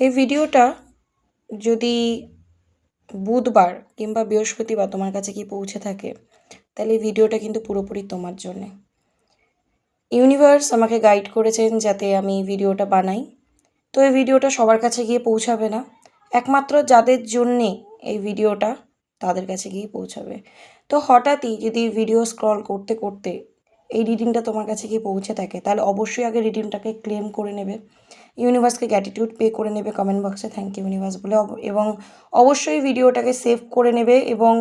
এই ভিডিওটা যদি বুধবার কিংবা বৃহস্পতিবার তোমার কাছে কি পৌঁছে থাকে, তাহলে এই ভিডিওটা কিন্তু পুরোপুরি তোমার জন্যে। ইউনিভার্স আমাকে গাইড করেছেন যাতে আমি এই ভিডিওটা বানাই। তো এই ভিডিওটা সবার কাছে গিয়ে পৌঁছাবে না, একমাত্র যাদের জন্যে এই ভিডিওটা তাদের কাছে গিয়ে পৌঁছাবে। তো হঠাৎই যদি ভিডিও স্ক্রল করতে করতে এই রিডিংটা তোমার কাছে গিয়ে পৌঁছে থাকে, তাহলে অবশ্যই আগে রিডিংটাকে ক্লেম করে নেবে, ইউনিভার্সকে গ্র্যাটিটিউড পে করে নেবে কমেন্ট বক্সে থ্যাংক ইউ ইউনিভার্স বলে, এবং অবশ্যই ভিডিওটাকে সেভ করে নেবে এবং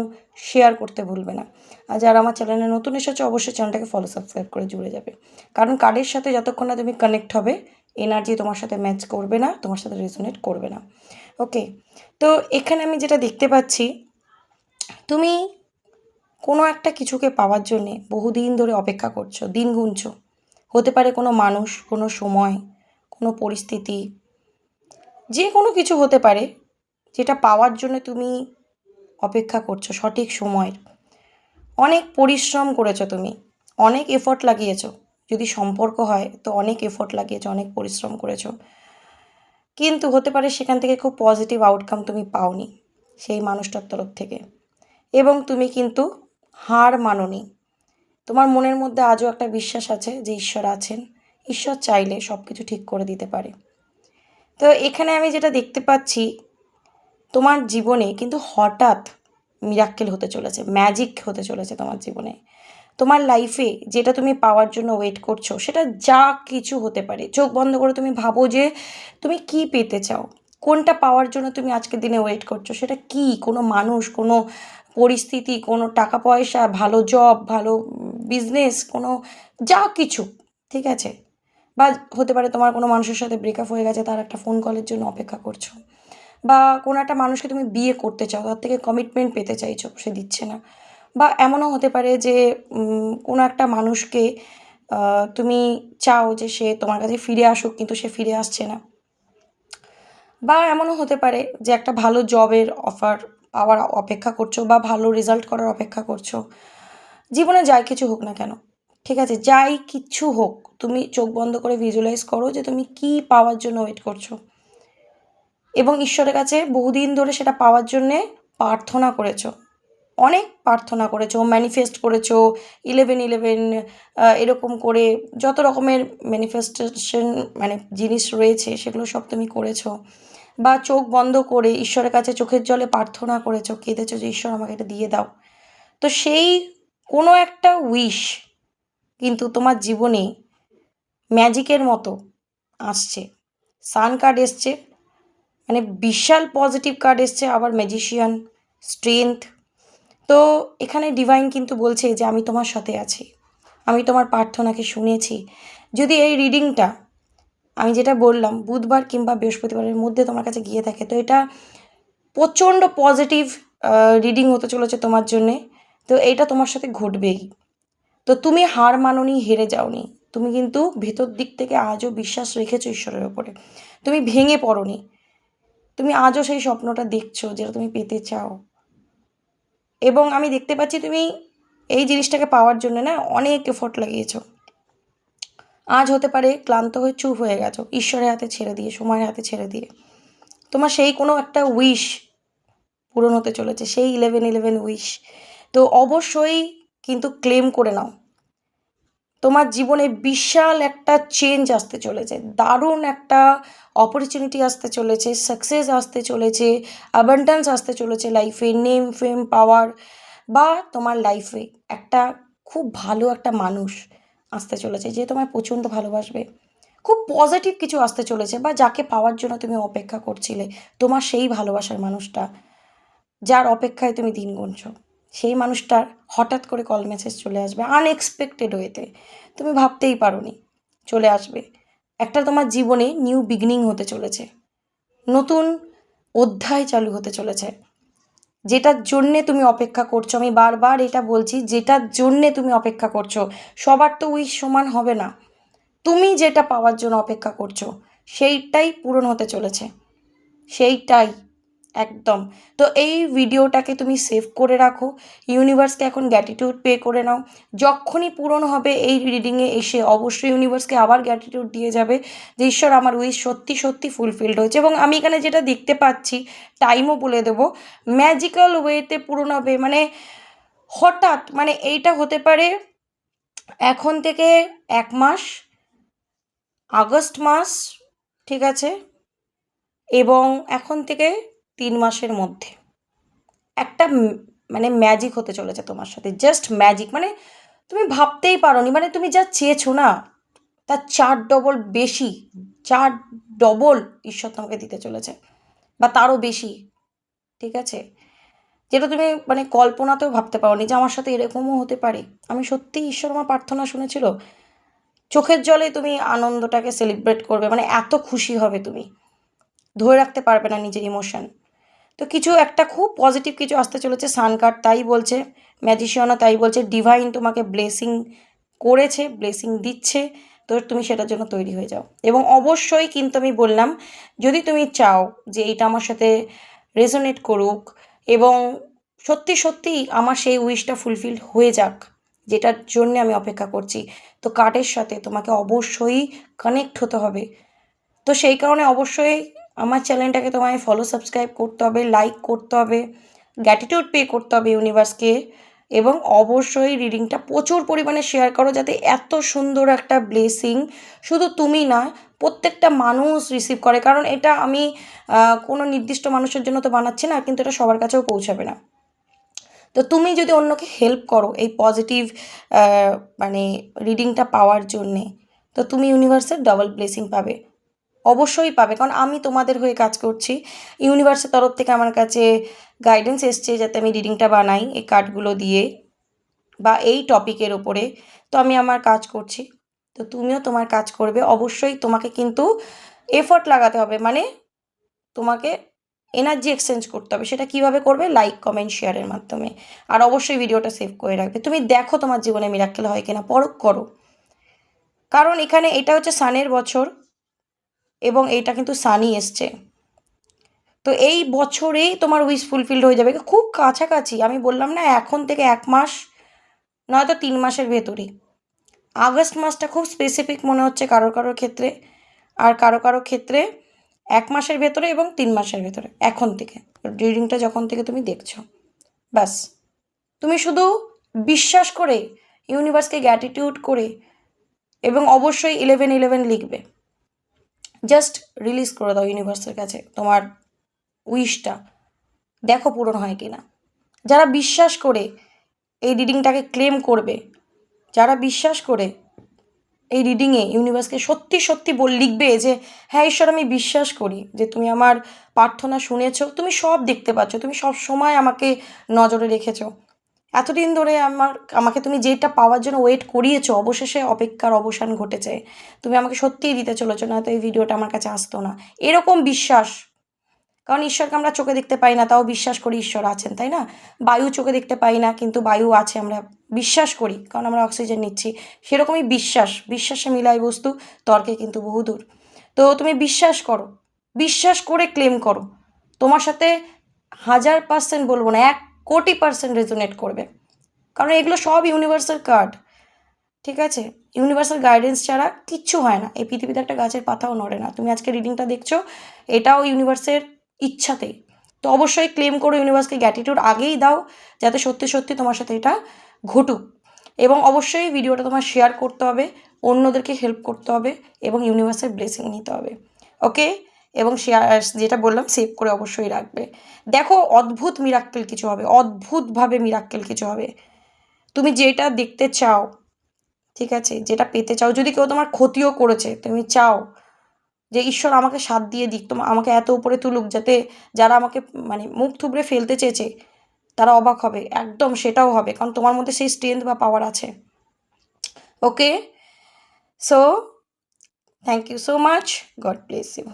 শেয়ার করতে ভুলবে না। আর যারা আমার চ্যানেলে নতুন এসেছে অবশ্যই চ্যানেলটাকে ফলো সাবস্ক্রাইব করে জুড়ে যাবে, কারণ কার্ডের সাথে যতক্ষণ না তুমি কানেক্ট হবে এনার্জি তোমার সাথে ম্যাচ করবে না, তোমার সাথে রেজোনেট করবে না। ওকে, তো এখানে আমি যেটা দেখতে পাচ্ছি, তুমি কোনো একটা কিছুকে পাওয়ার জন্যে বহুদিন ধরে অপেক্ষা করছো, দিন গুনছো। হতে পারে কোনো মানুষ, কোনো সময়, কোনো পরিস্থিতি, যে কোনো কিছু হতে পারে যেটা পাওয়ার জন্য তুমি অপেক্ষা করছো সঠিক সময়ের। অনেক পরিশ্রম করেছো তুমি, অনেক এফোর্ট লাগিয়েছো। যদি সম্পর্ক হয় তো অনেক এফোর্ট লাগিয়েছো, অনেক পরিশ্রম করেছো, কিন্তু হতে পারে সেখান থেকে খুব পজিটিভ আউটকাম তুমি পাওনি সেই মানুষটার তরফ থেকে, এবং তুমি কিন্তু হার মানোনি। তোমার মনের মধ্যে আজও একটা বিশ্বাস আছে যে ঈশ্বর আছেন, ঈশ্বর চাইলে সব কিছু ঠিক করে দিতে পারে। তো এখানে আমি যেটা দেখতে পাচ্ছি, তোমার জীবনে কিন্তু হঠাৎ মিরাক্কেল হতে চলেছে, ম্যাজিক হতে চলেছে তোমার জীবনে। তোমার লাইফে যেটা তুমি পাওয়ার জন্য ওয়েট করছো সেটা যা কিছু হতে পারে। চোখ বন্ধ করে তুমি ভাবো যে তুমি কি পেতে চাও, কোনটা পাওয়ার জন্য তুমি আজকের দিনে ওয়েট করছো, সেটা কি, কোনো মানুষ, কোনো পরিস্থিতি, কোনো টাকা পয়সা, ভালো জব, ভালো বিজনেস, কোনো যা কিছু, ঠিক আছে? বা হতে পারে তোমার কোনো মানুষের সাথে ব্রেকআপ হয়ে গেছে, তার একটা ফোন কলের জন্য অপেক্ষা করছো, বা কোনো একটা মানুষকে তুমি বিয়ে করতে চাও, তার থেকে কমিটমেন্ট পেতে চাইছো, সে দিচ্ছে না। বা এমনও হতে পারে যে কোনো একটা মানুষকে তুমি চাও যে সে তোমার কাছে ফিরে আসুক, কিন্তু সে ফিরে আসছে না। বা এমনও হতে পারে যে একটা ভালো জবের অফার পাওয়ার অপেক্ষা করছো, বা ভালো রেজাল্ট করার অপেক্ষা করছো। জীবনে যাই কিছু হোক না কেন, ঠিক আছে, যাই কিছু হোক, তুমি চোখ বন্ধ করে ভিজুয়ালাইজ করো যে তুমি কী পাওয়ার জন্য ওয়েট করছো, এবং ঈশ্বরের কাছে বহুদিন ধরে সেটা পাওয়ার জন্যে প্রার্থনা করেছো, অনেক প্রার্থনা করেছো, ম্যানিফেস্ট করেছো, 11 এরকম করে যত রকমের ম্যানিফেস্টেশন মানে জিনিস রয়েছে সেগুলো সব তুমি করেছো। বা চোখ বন্ধ করে ঈশ্বরের কাছে চোখের জলে প্রার্থনা করেছো, কেঁদেছো যে ঈশ্বর আমাকে এটা দিয়ে দাও। তো সেই কোনো একটা উইশ কিন্তু তোমার জীবনে ম্যাজিকের মতো আসছে। সান কার্ড এসছে, মানে বিশাল পজিটিভ কার্ড এসছে, আবার ম্যাজিশিয়ান, স্ট্রেংথ। তো এখানে ডিভাইন কিন্তু বলছে যে আমি তোমার সাথে আছি, আমি তোমার প্রার্থনাকে শুনেছি। যদি এই রিডিংটা আমি যেটা বললাম বুধবার কিংবা বৃহস্পতিবারের মধ্যে তোমার কাছে গিয়ে থাকে, তো এটা প্রচণ্ড পজিটিভ রিডিং হতে চলেছে তোমার জন্যে। তো এইটা তোমার সাথে ঘটবেই। তো তুমি হার মানোনি, হেরে যাওনি, তুমি কিন্তু ভেতর দিক থেকে আজও বিশ্বাস রেখেছো ঈশ্বরের ওপরে, তুমি ভেঙে পড়োনি, তুমি আজও সেই স্বপ্নটা দেখছো যেটা তুমি পেতে চাও। এবং আমি দেখতে পাচ্ছি তুমি এই জিনিসটাকে পাওয়ার জন্য না অনেক এফোর্ট লাগিয়েছো। আজ হতে পারে ক্লান্ত হয়ে চুপ হয়ে গেছো, ঈশ্বরের হাতে ছেড়ে দিয়ে, সময়ের হাতে ছেড়ে দিয়ে। তোমার সেই কোনো একটা উইশ পূরণ হতে চলেছে, সেই 11 উইশ। তো অবশ্যই কিন্তু ক্লেম করে নাও, তোমার জীবনে বিশাল একটা চেঞ্জ আসতে চলেছে, দারুণ একটা অপরচুনিটি আসতে চলেছে, সাকসেস আসতে চলেছে, অ্যাবান্ডেন্স আসতে চলেছে লাইফে, নেম ফেম পাওয়ার, বা তোমার লাইফে একটা খুব ভালো একটা মানুষ আসতে চলেছে যে তোমায় প্রচণ্ড ভালোবাসবে। খুব পজিটিভ কিছু আসতে চলেছে, বা যাকে পাওয়ার জন্য তুমি অপেক্ষা করছিলে, তোমার সেই ভালোবাসার মানুষটা, যার অপেক্ষায় তুমি দিন গুনছো, সেই মানুষটার হঠাৎ করে কল মেসেজ চলে আসবে আনএক্সপেক্টেড ওয়েতে, তুমি ভাবতেই পারোনি চলে আসবে। একটা তোমার জীবনে নিউ বিগিনিং হতে চলেছে, নতুন অধ্যায় চালু হতে চলেছে, যেটার জন্যে তুমি অপেক্ষা করছো। আমি বারবার এটা বলছি, যেটার জন্যে তুমি অপেক্ষা করছো। সবার তো উইশ সমান হবে না, তুমি যেটা পাওয়ার জন্য অপেক্ষা করছো সেইটাই পূরণ হতে চলেছে, সেইটাই। একদম। তো এই ভিডিওটাকে তুমি সেভ করে রাখো, ইউনিভার্সকে এখন গ্র্যাটিটিউড পে করে নাও। যখনই পূরণ হবে এই রিডিংয়ে এসে অবশ্যই ইউনিভার্সকে আবার গ্র্যাটিটিউড দিয়ে যাবে যে ঈশ্বর আমার উইশ সত্যি সত্যি ফুলফিলড হয়েছে। এবং আমি এখানে যেটা দেখতে পাচ্ছি, টাইমও বলে দেবো, ম্যাজিক্যাল ওয়েতে পূরণ হবে। মানে হঠাৎ, মানে এইটা হতে পারে এখন থেকে 1 মাস, আগস্ট মাস, ঠিক আছে, এবং এখন থেকে 3 মাসের মধ্যে একটা মানে ম্যাজিক হতে চলেছে তোমার সাথে, জাস্ট ম্যাজিক। মানে তুমি ভাবতেই পারোনি, মানে তুমি যা চেয়েছো না তার 4 ডবল বেশি, 4 ডবল ঈশ্বর তোমাকে দিতে চলেছে, বা তারও বেশি, ঠিক আছে, যেটা তুমি মানে কল্পনাতেও ভাবতে পারোনি যে আমার সাথে এরকমও হতে পারে। আমি সত্যিই ঈশ্বর আমার প্রার্থনা শুনেছিল। চোখের জলে তুমি আনন্দটাকে সেলিব্রেট করবে, মানে এত খুশি হবে তুমি, ধরে রাখতে পারবে না নিজের ইমোশন। তো কিছু একটা খুব পজিটিভ কিছু আসতে চলেছে, সান কার্ড তাই বলছে, ম্যাজিশিয়ানও তাই বলছে, ডিভাইন তোমাকে ব্লেসিং করেছে, ব্লেসিং দিচ্ছে। তো তুমি সেটার জন্য তৈরি হয়ে যাও। এবং অবশ্যই কিন্তু আমি বললাম, যদি তুমি চাও যে এটা আমার সাথে রেজোনেট করুক এবং সত্যি সত্যি আমার সেই উইশটা ফুলফিল হয়ে যাক, যেটার জন্য আমি অপেক্ষা করছি, তো কার্ডের সাথে তোমাকে অবশ্যই কানেক্ট হতে হবে। তো সেই কারণে অবশ্যই আমার চ্যানেলটাকে তোমায় ফলো সাবস্ক্রাইব করতে হবে, লাইক করতে হবে, গ্র্যাটিটিউড পে করতে হবে ইউনিভার্সকে, এবং অবশ্যই রিডিংটা প্রচুর পরিমাণে শেয়ার করো, যাতে এত সুন্দর একটা ব্লেসিং শুধু তুমি না, প্রত্যেকটা মানুষ রিসিভ করে। কারণ এটা আমি কোনো নির্দিষ্ট মানুষের জন্য তো বানাচ্ছি না, কিন্তু এটা সবার কাছেও পৌঁছাবে না। তো তুমি যদি অন্যকে হেল্প করো এই পজিটিভ মানে রিডিংটা পাওয়ার জন্যে, তো তুমি ইউনিভার্সের ডবল ব্লেসিং পাবে, অবশ্যই পাবে। কারণ আমি তোমাদের হয়ে কাজ করছি, ইউনিভার্সের তরফ থেকে আমার কাছে গাইডেন্স এসছে যাতে আমি রিডিংটা বানাই এই কার্ডগুলো দিয়ে বা এই টপিকের ওপরে। তো আমি আমার কাজ করছি, তো তুমিও তোমার কাজ করবে। অবশ্যই তোমাকে কিন্তু এফর্ট লাগাতে হবে, মানে তোমাকে এনার্জি এক্সচেঞ্জ করতে হবে। সেটা কিভাবে করবে? লাইক, কমেন্ট, শেয়ারের মাধ্যমে। আর অবশ্যই ভিডিওটা সেভ করে রাখবে। তুমি দেখো তোমার জীবনে মিরাক্কেল হয় কিনা, পরখ করো। কারণ এখানে এটা হচ্ছে সানের বছর এবং এইটা কিন্তু সানই এসছে। তো এই বছরেই তোমার উইশ ফুলফিলড হয়ে যাবে, খুব কাছাকাছি। আমি বললাম না এখন থেকে 1 মাস, নয়তো 3 মাসের ভেতরে। আগস্ট মাসটা খুব স্পেসিফিক মনে হচ্ছে কারোর কারোর ক্ষেত্রে, আর কারো কারো ক্ষেত্রে 1 মাসের ভেতরে এবং 3 মাসের ভেতরে, এখন থেকে রিডিংটা যখন থেকে তুমি দেখছো। ব্যাস তুমি শুধু বিশ্বাস করে, ইউনিভার্সকে গ্র্যাটিটিউড করে, এবং অবশ্যই 1111 লিখবে, জাস্ট রিলিজ করে দাও ইউনিভার্সের কাছে তোমার উইশটা, দেখো পূরণ হয় কি না। যারা বিশ্বাস করে এই রিডিংটাকে ক্লেম করবে, যারা বিশ্বাস করে এই রিডিংয়ে ইউনিভার্সকে সত্যি সত্যি লিখবে যে হ্যাঁ ঈশ্বর আমি বিশ্বাস করি যে তুমি আমার প্রার্থনা শুনেছো, তুমি সব দেখতে পাচ্ছ, তুমি সব সময় আমাকে নজরে রেখেছো, এতদিন ধরে আমাকে তুমি যেটা পাওয়ার জন্য ওয়েট করিয়েছো, অবশেষে অপেক্ষার অবসান ঘটেছে, তুমি আমাকে সত্যিই দিতে চলেছো, না তো এই ভিডিওটা আমার কাছে আসতো না। এরকম বিশ্বাস, কারণ ঈশ্বরকে আমরা চোখে দেখতে পাই না, তাও বিশ্বাস করি ঈশ্বর আছেন, তাই না? বায়ু চোখে দেখতে পাই না, কিন্তু বায়ু আছে, আমরা বিশ্বাস করি কারণ আমরা অক্সিজেন নিচ্ছি। সেরকমই বিশ্বাস, বিশ্বাসে মিলাই বস্তু, তর্কে কিন্তু বহুদূর। তো তুমি বিশ্বাস করো, বিশ্বাস করে ক্লেম করো, তোমার সাথে 1000% বলবো না, 1,000,000,000% রেজোনেট করবে। কারণ এগুলো সব ইউনিভার্সাল কার্ড, ঠিক আছে? ইউনিভার্সাল গাইডেন্স ছাড়া কিচ্ছু হয় না, এই পৃথিবীতে একটা গাছের পাতাও নড়ে না। তুমি আজকে রিডিংটা দেখছো, এটাও ইউনিভার্সের ইচ্ছাতেই। তো অবশ্যই ক্লেম করো, ইউনিভার্সকে গ্র্যাটিটিউড আগেই দাও, যাতে সত্যি সত্যি তোমার সাথে এটা ঘটুক। এবং অবশ্যই ভিডিওটা তোমার শেয়ার করতে হবে, অন্যদেরকে হেল্প করতে হবে, এবং ইউনিভার্সের ব্লেসিং নিতে হবে, ওকে? এবং শেয়ার, যেটা বললাম, সেভ করে অবশ্যই রাখবে। দেখো অদ্ভুত মিরাক্কেল কিছু হবে, অদ্ভুতভাবে মিরাক্কেল কিছু হবে। তুমি যেটা দেখতে চাও, ঠিক আছে, যেটা পেতে চাও, যদি কেউ তোমার ক্ষতিও করেছে, তুমি চাও যে ঈশ্বর আমাকে সাথ দিয়ে দিক, আমাকে এত উপরে তুলুক যাতে যারা আমাকে মানে মুখ থুবড়ে ফেলতে চেয়েছে তারা অবাক হবে, একদম সেটাও হবে, কারণ তোমার মধ্যে সেই স্ট্রেংথ বা পাওয়ার আছে, okay? So thank you so much, God bless you.